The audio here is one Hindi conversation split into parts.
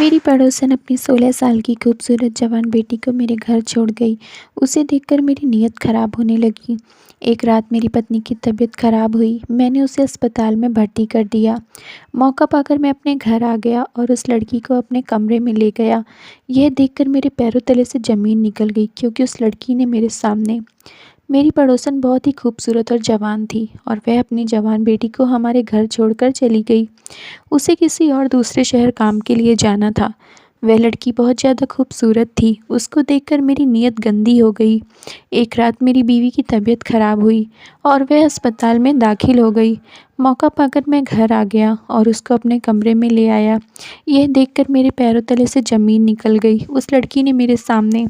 मेरी पड़ोसन अपनी 16 साल की खूबसूरत जवान बेटी को मेरे घर छोड़ गई। उसे देखकर मेरी नीयत खराब होने लगी। एक रात मेरी पत्नी की तबीयत खराब हुई। मैंने उसे अस्पताल में भर्ती कर दिया। मौका पाकर मैं अपने घर आ गया और उस लड़की को अपने कमरे में ले गया। यह देखकर मेरे पैरों तले से ज़मीन निकल गई, क्योंकि उस लड़की ने मेरे सामने मेरी पड़ोसन बहुत ही खूबसूरत और जवान थी, और वह अपनी जवान बेटी को हमारे घर छोड़कर चली गई। उसे किसी और दूसरे शहर काम के लिए जाना था। वह लड़की बहुत ज़्यादा खूबसूरत थी। उसको देखकर मेरी नीयत गंदी हो गई। एक रात मेरी बीवी की तबीयत खराब हुई और वह अस्पताल में दाखिल हो गई। मौका पाकर मैं घर आ गया और उसको अपने कमरे में ले आया। यह देखकर मेरे पैरों तले से ज़मीन निकल गई। उस लड़की ने मेरे सामने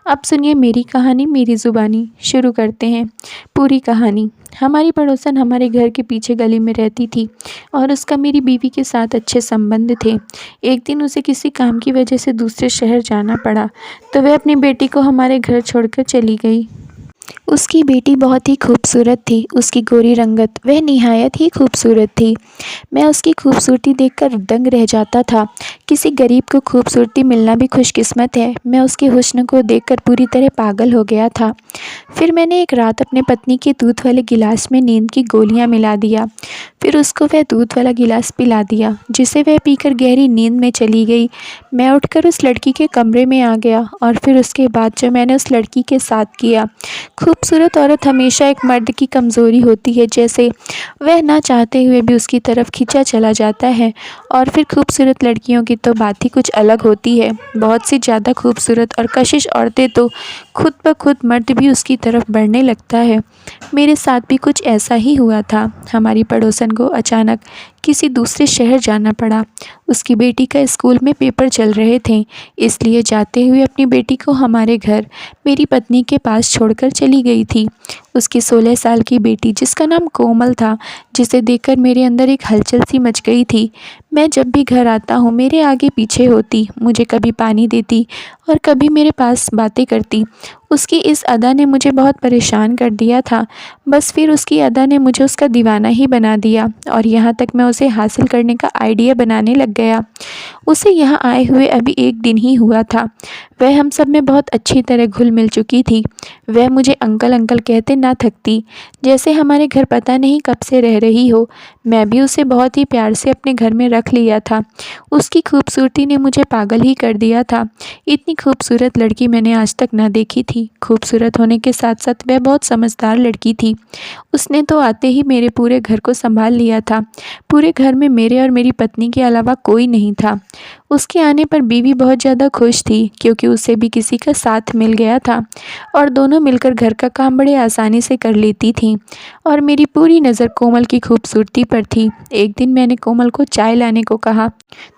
अब सुनिए मेरी कहानी मेरी ज़ुबानी। शुरू करते हैं पूरी कहानी। हमारी पड़ोसन हमारे घर के पीछे गली में रहती थी और उसका मेरी बीवी के साथ अच्छे संबंध थे। एक दिन उसे किसी काम की वजह से दूसरे शहर जाना पड़ा, तो वह अपनी बेटी को हमारे घर छोड़कर चली गई। उसकी बेटी बहुत ही खूबसूरत थी। उसकी गोरी रंगत वह निहायत ही खूबसूरत थी। मैं उसकी खूबसूरती देखकर दंग रह जाता था। किसी गरीब को खूबसूरती मिलना भी खुशकिस्मत है। मैं उसके हुस्न को देखकर पूरी तरह पागल हो गया था। फिर मैंने एक रात अपने पत्नी के दूध वाले गिलास में नींद की गोलियां मिला दिया। फिर उसको वह दूध वाला गिलास पिला दिया, जिसे वह पीकर गहरी नींद में चली गई। मैं उठकर उस लड़की के कमरे में आ गया और फिर उसके बाद जो मैंने उस लड़की के साथ किया। खूबसूरत औरत हमेशा एक मर्द की कमज़ोरी होती है, जैसे वह ना चाहते हुए भी उसकी तरफ खींचा चला जाता है। और फिर खूबसूरत लड़कियों की तो बात ही कुछ अलग होती है। बहुत सी ज़्यादा खूबसूरत और कशिश औरतें तो खुद ब खुद मर्द भी उसकी तरफ बढ़ने लगता है। मेरे साथ भी कुछ ऐसा ही हुआ था। हमारी पड़ोसन को अचानक किसी दूसरे शहर जाना पड़ा। उसकी बेटी का स्कूल में पेपर चल रहे थे, इसलिए जाते हुए अपनी बेटी को हमारे घर मेरी पत्नी के पास छोड़कर चली गई थी। उसकी 16 साल की बेटी, जिसका नाम कोमल था, जिसे देखकर मेरे अंदर एक हलचल सी मच गई थी। मैं जब भी घर आता हूँ मेरे आगे पीछे होती, मुझे कभी पानी देती और कभी मेरे पास बातें करती। उसकी इस अदा ने मुझे बहुत परेशान कर दिया था। बस फिर उसकी अदा ने मुझे उसका दीवाना ही बना दिया, और यहाँ तक मैं उसे हासिल करने का आइडिया बनाने लग गया। उसे यहाँ आए हुए अभी एक दिन ही हुआ था। वह हम सब में बहुत अच्छी तरह घुल मिल चुकी थी। वह मुझे अंकल अंकल कहते ना थकती, जैसे हमारे घर पता नहीं कब से रह रही हो। मैं भी उसे बहुत ही प्यार से अपने घर में रख लिया था। उसकी खूबसूरती ने मुझे पागल ही कर दिया था। इतनी खूबसूरत लड़की मैंने आज तक ना देखी थी। खूबसूरत होने के साथ साथ वह बहुत समझदार लड़की थी। उसने तो आते ही मेरे पूरे घर को संभाल लिया था। पूरे घर में मेरे और मेरी पत्नी के अलावा कोई नहीं था। उसके आने पर बीवी बहुत ज़्यादा खुश थी, क्योंकि उसे भी किसी का साथ मिल गया था और दोनों मिलकर घर का काम बड़े आसानी से कर लेती थीं। और मेरी पूरी नज़र कोमल की खूबसूरती पर थी। एक दिन मैंने कोमल को चाय लाने को कहा,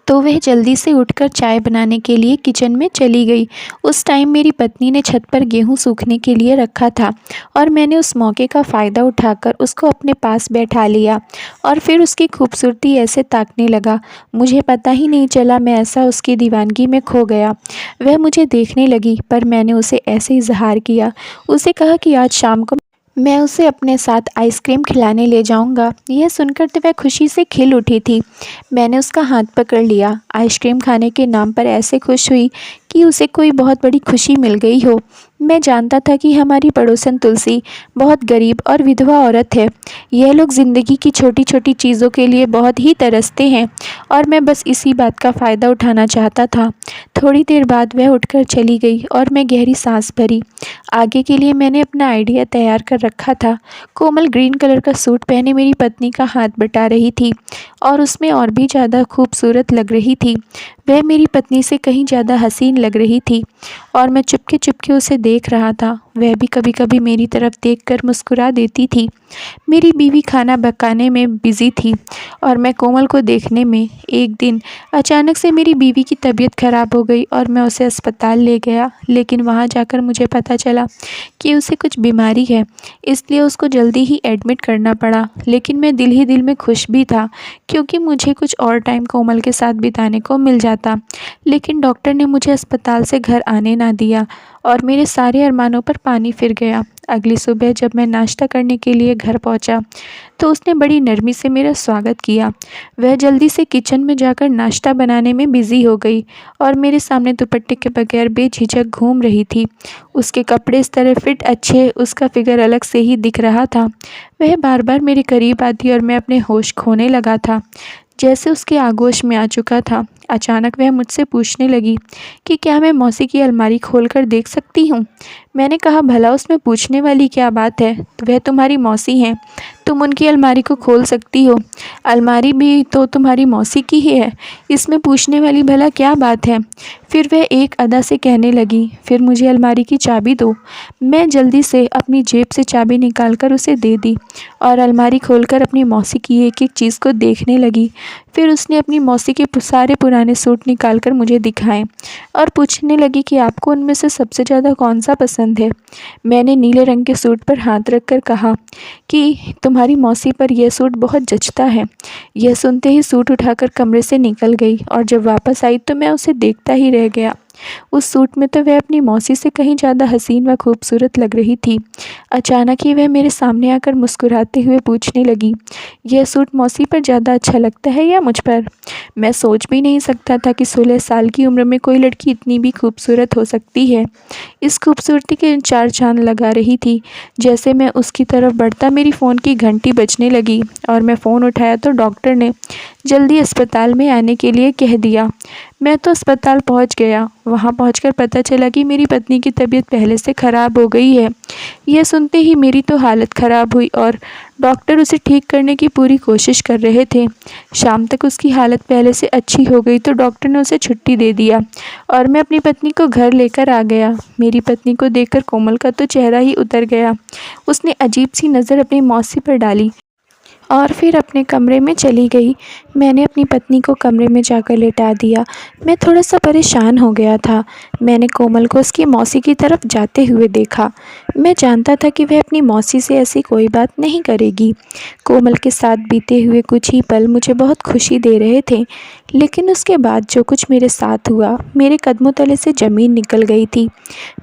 तो वह जल्दी से उठकर चाय बनाने के लिए किचन में चली गई। उस टाइम मेरी पत्नी ने छत पर गेहूं सूखने के लिए रखा था, और मैंने उस मौके का फ़ायदा उठाकर उसको अपने पास बैठा लिया और फिर उसकी खूबसूरती ऐसे ताकने लगा। मुझे पता ही नहीं चला, मैं ऐसा उसकी दीवानगी में खो गया। वह मुझे देखने लगी, पर मैंने उसे ऐसे इजहार किया। उसे कहा कि आज शाम को मैं उसे अपने साथ आइसक्रीम खिलाने ले जाऊंगा। यह सुनकर तो वह खुशी से खिल उठी थी। मैंने उसका हाथ पकड़ लिया। आइसक्रीम खाने के नाम पर ऐसे खुश हुई कि उसे कोई बहुत बड़ी खुशी मिल गई हो। मैं जानता था कि हमारी पड़ोसन तुलसी बहुत गरीब और विधवा औरत है। यह लोग ज़िंदगी की छोटी छोटी चीज़ों के लिए बहुत ही तरसते हैं, और मैं बस इसी बात का फ़ायदा उठाना चाहता था। थोड़ी देर बाद वह उठकर चली गई और मैं गहरी सांस भरी। आगे के लिए मैंने अपना आइडिया तैयार कर रखा था। कोमल ग्रीन कलर का सूट पहने मेरी पत्नी का हाथ बटा रही थी और उसमें और भी ज़्यादा खूबसूरत लग रही थी। वह मेरी पत्नी से कहीं ज़्यादा हसीन लग रही थी, और मैं चुपके चुपके उसे देख रहा था। वह भी कभी कभी मेरी तरफ देखकर मुस्कुरा देती थी। मेरी बीवी खाना पकाने में बिज़ी थी और मैं कोमल को देखने में। एक दिन अचानक से मेरी बीवी की तबीयत खराब हो गई और मैं उसे अस्पताल ले गया, लेकिन वहाँ जाकर मुझे पता चला कि उसे कुछ बीमारी है, इसलिए उसको जल्दी ही एडमिट करना पड़ा। लेकिन मैं दिल ही दिल में खुश भी था, क्योंकि मुझे कुछ और टाइम कोमल के साथ बिताने को मिल जाता। लेकिन डॉक्टर ने मुझे अस्पताल से घर आने ना दिया और मेरे सारे अरमानों पर पानी फिर गया। अगली सुबह जब मैं नाश्ता करने के लिए घर पहुंचा, तो उसने बड़ी नरमी से मेरा स्वागत किया। वह जल्दी से किचन में जाकर नाश्ता बनाने में बिज़ी हो गई और मेरे सामने दुपट्टे के बगैर बेझिझक घूम रही थी। उसके कपड़े इस तरह फिट अच्छे, उसका फिगर अलग से ही दिख रहा था। वह बार-बार मेरे करीब आती और मैं अपने होश खोने लगा था, जैसे उसके आगोश में आ चुका था। अचानक वह मुझसे पूछने लगी कि क्या मैं मौसी की अलमारी खोलकर देख सकती हूँ? मैंने कहा, भला उसमें पूछने वाली क्या बात है? वह तुम्हारी मौसी हैं, तुम उनकी अलमारी को खोल सकती हो। अलमारी भी तो तुम्हारी मौसी की ही है, इसमें पूछने वाली भला क्या बात है? फिर वह एक अदा से कहने लगी, फिर मुझे अलमारी की चाबी दो। मैं जल्दी से अपनी जेब से चाबी निकालकर उसे दे दी और अलमारी खोलकर अपनी मौसी की एक-एक चीज़ को देखने लगी। फिर उसने अपनी मौसी के सारे पुराने सूट निकाल कर मुझे दिखाए और पूछने लगी कि आपको उनमें से सबसे ज़्यादा कौन-सा पसंद है? मैंने नीले रंग के सूट पर हाथ रखकर कहा कि तुम्हारी मौसी पर यह सूट बहुत जचता है। यह सुनते ही सूट उठाकर कमरे से निकल गई और जब वापस आई तो मैं उसे देखता ही रह गया। उस सूट में तो वह अपनी मौसी से कहीं ज़्यादा हसीन व खूबसूरत लग रही थी। अचानक ही वह मेरे सामने आकर मुस्कुराते हुए पूछने लगी, यह सूट मौसी पर ज़्यादा अच्छा लगता है या मुझ पर? मैं सोच भी नहीं सकता था कि 16 साल की उम्र में कोई लड़की इतनी भी खूबसूरत हो सकती है। इस खूबसूरती के 4 चाँद लगा रही थी। जैसे मैं उसकी तरफ बढ़ता मेरी फ़ोन की घंटी बजने लगी और मैं फ़ोन उठाया तो डॉक्टर ने जल्दी अस्पताल में आने के लिए कह दिया। मैं तो अस्पताल पहुंच गया। वहां पहुंचकर पता चला कि मेरी पत्नी की तबीयत पहले से ख़राब हो गई है। यह सुनते ही मेरी तो हालत ख़राब हुई और डॉक्टर उसे ठीक करने की पूरी कोशिश कर रहे थे। शाम तक उसकी हालत पहले से अच्छी हो गई तो डॉक्टर ने उसे छुट्टी दे दिया और मैं अपनी पत्नी को घर लेकर आ गया। मेरी पत्नी को देखकर कोमल का तो चेहरा ही उतर गया। उसने अजीब सी नज़र अपनी मौसी पर डाली और फिर अपने कमरे में चली गई। मैंने अपनी पत्नी को कमरे में जाकर लेटा दिया। मैं थोड़ा-सा परेशान हो गया था। मैंने कोमल को उसकी मौसी की तरफ जाते हुए देखा। मैं जानता था कि वह अपनी मौसी से ऐसी कोई बात नहीं करेगी। कोमल के साथ बीते हुए कुछ ही पल मुझे बहुत खुशी दे रहे थे, लेकिन उसके बाद जो कुछ मेरे साथ हुआ, मेरे कदमों तले से ज़मीन निकल गई थी।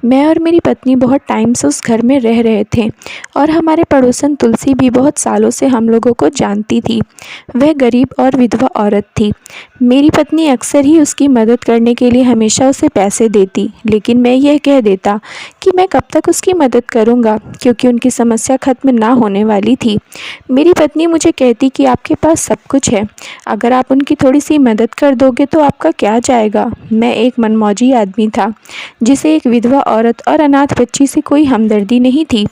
मैं और मेरी पत्नी बहुत टाइम से उस घर में रह रहे थे और हमारे पड़ोसन तुलसी भी बहुत सालों से हम लोगों को जानती थी। वह गरीब और विधवा औरत थी। मेरी पत्नी अक्सर ही उसकी मदद करने के लिए हमेशा उसे पैसे देती, लेकिन मैं यह कह देता कि मैं कब तक उसकी मदद करूंगा, क्योंकि उनकी समस्या ख़त्म ना होने वाली थी। मेरी पत्नी मुझे कहती कि आपके पास सब कुछ है, अगर आप उनकी थोड़ी सी मदद कर दोगे तो आपका क्या जाएगा। मैं एक मनमौजी आदमी था, जिसे एक विधवा औरत और अनाथ बच्ची से कोई हमदर्दी नहीं थी।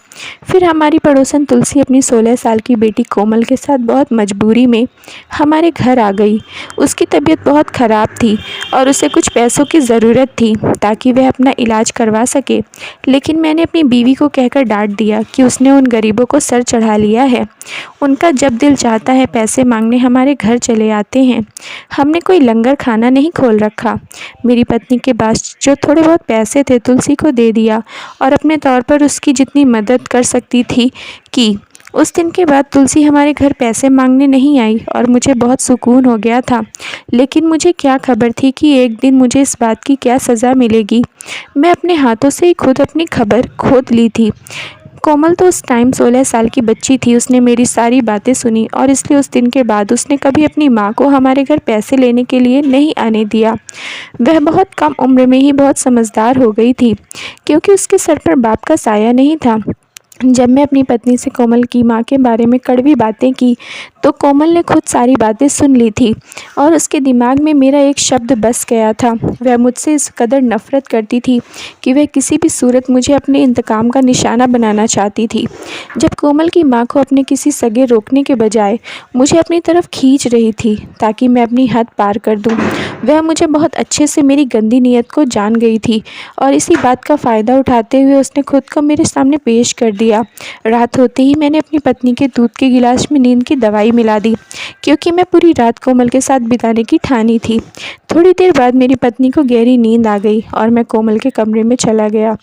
फिर हमारी पड़ोसन तुलसी अपनी 16 साल की बेटी कोमल के साथ बहुत मजबूरी में हमारे घर आ गई। उसकी तबीयत बहुत ख़राब थी और उसे कुछ पैसों की ज़रूरत थी ताकि वह अपना इलाज करवा सके, लेकिन मैंने अपनी बीवी को कहकर डांट दिया कि उसने उन गरीबों को सर चढ़ा लिया है। उनका जब दिल चाहता है पैसे मांगने हमारे घर चले आते हैं। हमने कोई लंगर खाना नहीं खोल रखा। मेरी पत्नी के पास जो थोड़े बहुत पैसे थे तुलसी को दे दिया और अपने तौर पर उसकी जितनी मदद कर सकती थी की। उस दिन के बाद तुलसी हमारे घर पैसे मांगने नहीं आई और मुझे बहुत सुकून हो गया था। लेकिन मुझे क्या खबर थी कि एक दिन मुझे इस बात की क्या सज़ा मिलेगी। मैं अपने हाथों से ही खुद अपनी खबर खोद ली थी। कोमल तो उस टाइम 16 साल की बच्ची थी। उसने मेरी सारी बातें सुनी और इसलिए उस दिन के बाद उसने कभी अपनी माँ को हमारे घर पैसे लेने के लिए नहीं आने दिया। वह बहुत कम उम्र में ही बहुत समझदार हो गई थी, क्योंकि उसके सर पर बाप का साया नहीं था। जब मैं अपनी पत्नी से कोमल की माँ के बारे में कड़वी बातें की तो कोमल ने खुद सारी बातें सुन ली थी और उसके दिमाग में मेरा एक शब्द बस गया था। वह मुझसे इस कदर नफ़रत करती थी कि वह किसी भी सूरत मुझे अपने इंतकाम का निशाना बनाना चाहती थी। जब कोमल की माँ को अपने किसी सगे रोकने के बजाय मुझे अपनी तरफ खींच रही थी ताकि मैं अपनी हद पार कर दूँ, वह मुझे बहुत अच्छे से मेरी गंदी नीयत को जान गई थी और इसी बात का फ़ायदा उठाते हुए उसने खुद को मेरे सामने पेश कर दिया। रात होते ही मैंने अपनी पत्नी के दूध के गिलास में नींद की दवाई मिला दी, क्योंकि मैं पूरी रात कोमल के साथ बिताने की ठानी थी। थोड़ी देर बाद मेरी पत्नी को गहरी नींद आ गई और मैं कोमल के कमरे में चला गया।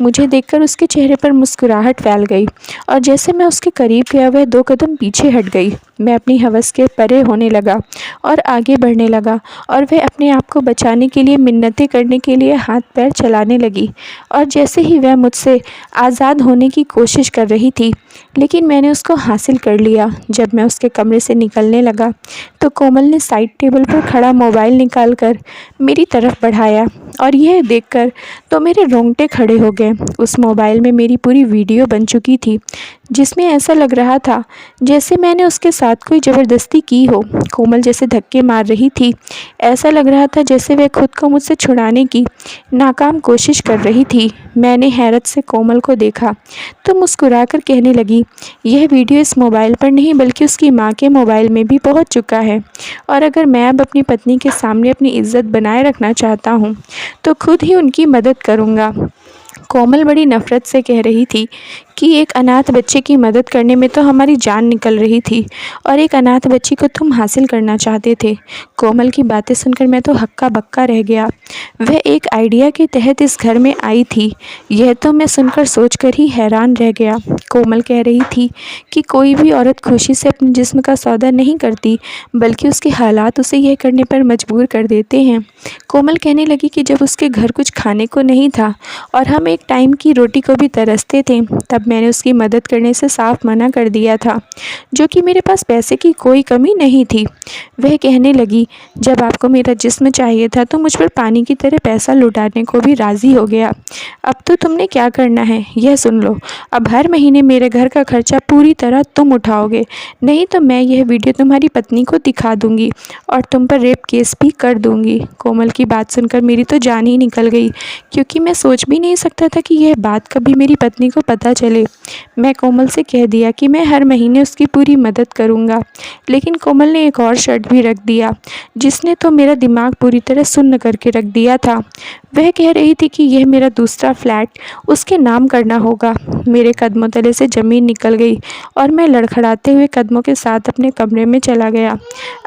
मुझे देखकर उसके चेहरे पर मुस्कुराहट फैल गई और जैसे मैं उसके करीब गया वह 2 कदम पीछे हट गई। मैं अपनी हवस के परे होने लगा और आगे बढ़ने लगा और वह अपने आप को बचाने के लिए मिन्नतें करने के लिए हाथ पैर चलाने लगी और जैसे ही वह मुझसे आज़ाद होने की कोशिश कर रही थी, लेकिन मैंने उसको हासिल कर लिया। जब मैं उसके कमरे से निकलने लगा तो कोमल ने साइड टेबल पर खड़ा मोबाइल निकालकर मेरी तरफ बढ़ाया और यह देखकर तो मेरे रोंगटे खड़े हो गए। उस मोबाइल में मेरी पूरी वीडियो बन चुकी थी जिसमें ऐसा लग रहा था जैसे मैंने उसके साथ कोई ज़बरदस्ती की हो। कोमल जैसे धक्के मार रही थी, ऐसा लग रहा था जैसे वह खुद को मुझसे छुड़ाने की नाकाम कोशिश कर रही थी। मैंने हैरत से कोमल को देखा तो मुस्कुराकर कहने लगी, यह वीडियो इस मोबाइल पर नहीं बल्कि उसकी माँ के मोबाइल में भी पहुँच चुका है और अगर मैं अब अपनी पत्नी के सामने अपनी इज्जत बनाए रखना चाहता हूँ तो खुद ही उनकी मदद करूँगा। कोमल बड़ी नफ़रत से कह रही थी कि एक अनाथ बच्चे की मदद करने में तो हमारी जान निकल रही थी और एक अनाथ बच्ची को तुम हासिल करना चाहते थे। कोमल की बातें सुनकर मैं तो हक्का बक्का रह गया। वह एक आइडिया के तहत इस घर में आई थी, यह तो मैं सुनकर सोचकर ही हैरान रह गया। कोमल कह रही थी कि कोई भी औरत खुशी से अपने जिस्म का सौदा नहीं करती बल्कि उसके हालात उसे यह करने पर मजबूर कर देते हैं। कोमल कहने लगी कि जब उसके घर कुछ खाने को नहीं था और हम एक टाइम की रोटी को भी तरसते थे तब मैंने उसकी मदद करने से साफ मना कर दिया था, जो कि मेरे पास पैसे की कोई कमी नहीं थी। वह कहने लगी, जब आपको मेरा जिस्म चाहिए था तो मुझ पर पानी की तरह पैसा लुटाने को भी राज़ी हो गया। अब तो तुमने क्या करना है यह सुन लो, अब हर महीने मेरे घर का खर्चा पूरी तरह तुम उठाओगे, नहीं तो मैं यह वीडियो तुम्हारी पत्नी को दिखा दूंगी और तुम पर रेप केस भी कर दूंगी। कोमल की बात सुनकर मेरी तो जान ही निकल गई, क्योंकि मैं सोच भी नहीं सकता था कि यह बात कभी मेरी पत्नी को पता चले। मैं कोमल से कह दिया कि मैं हर महीने उसकी पूरी मदद करूंगा, लेकिन कोमल ने एक और शर्त भी रख दिया जिसने तो मेरा दिमाग पूरी तरह सुन्न करके रख दिया था। वह कह रही थी कि यह मेरा दूसरा फ्लैट उसके नाम करना होगा। मेरे कदमों तले से ज़मीन निकल गई और मैं लड़खड़ाते हुए कदमों के साथ अपने कमरे में चला गया।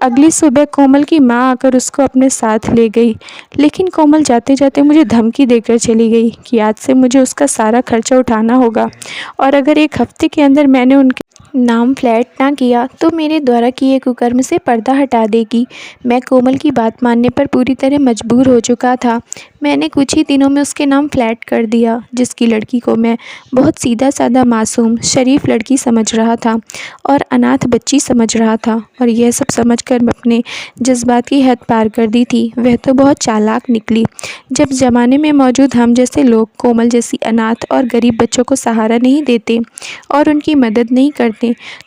अगली सुबह कोमल की माँ आकर उसको अपने साथ ले गई, लेकिन कोमल जाते जाते मुझे धमकी देकर चली गई कि आज से मुझे उसका सारा खर्चा उठाना होगा और अगर 1 हफ्ते के अंदर मैंने उनके नाम फ्लैट ना किया तो मेरे द्वारा किए कुकर्म से पर्दा हटा देगी। मैं कोमल की बात मानने पर पूरी तरह मजबूर हो चुका था। मैंने कुछ ही दिनों में उसके नाम फ्लैट कर दिया, जिसकी लड़की को मैं बहुत सीधा साधा मासूम शरीफ लड़की समझ रहा था और अनाथ बच्ची समझ रहा था, और यह सब समझकर मैं अपने जज्बात की हद पार कर दी थी। वह तो बहुत चालाक निकली। जब ज़माने में मौजूद हम जैसे लोग कोमल जैसी अनाथ और गरीब बच्चों को सहारा नहीं देते और उनकी मदद नहीं करते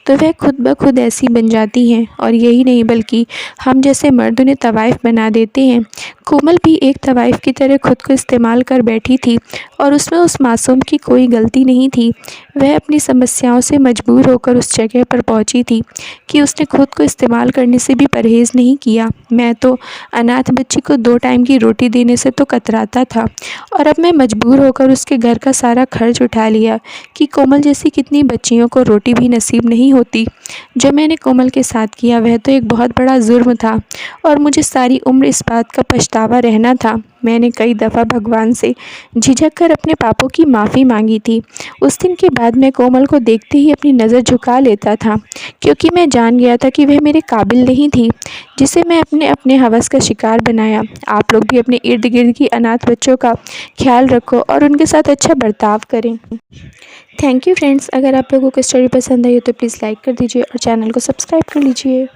तो वह खुद ब खुद ऐसी बन जाती हैं, और यही नहीं बल्कि हम जैसे मर्द उन्हें तवाइफ बना देते हैं। कोमल भी एक तवाइफ की तरह खुद को इस्तेमाल कर बैठी थी और उसमें उस मासूम की कोई गलती नहीं थी। वह अपनी समस्याओं से मजबूर होकर उस जगह पर पहुंची थी कि उसने खुद को इस्तेमाल करने से भी परहेज़ नहीं किया। मैं तो अनाथ बच्ची को 2 टाइम की रोटी देने से तो कतराता था, और अब मैं मजबूर होकर उसके घर का सारा खर्च उठा लिया कि कोमल जैसी कितनी बच्चियों को रोटी भी नसीब नहीं होती। जो मैंने कोमल के साथ किया वह तो एक बहुत बड़ा जुर्म था और मुझे सारी उम्र इस बात का पछतावा रहना था। मैंने कई दफ़ा भगवान से झिझक कर अपने पापों की माफ़ी मांगी थी। उस दिन के बाद मैं कोमल को देखते ही अपनी नज़र झुका लेता था, क्योंकि मैं जान गया था कि वह मेरे काबिल नहीं थी, जिसे मैं अपने अपने हवस का शिकार बनाया। आप लोग भी अपने इर्द गिर्द की अनाथ बच्चों का ख्याल रखो और उनके साथ अच्छा बर्ताव करें। Thank you friends. अगर आप लोगों को स्टोरी पसंद आई हो तो प्लीज़ लाइक कर दीजिए और चैनल को सब्सक्राइब कर लीजिए।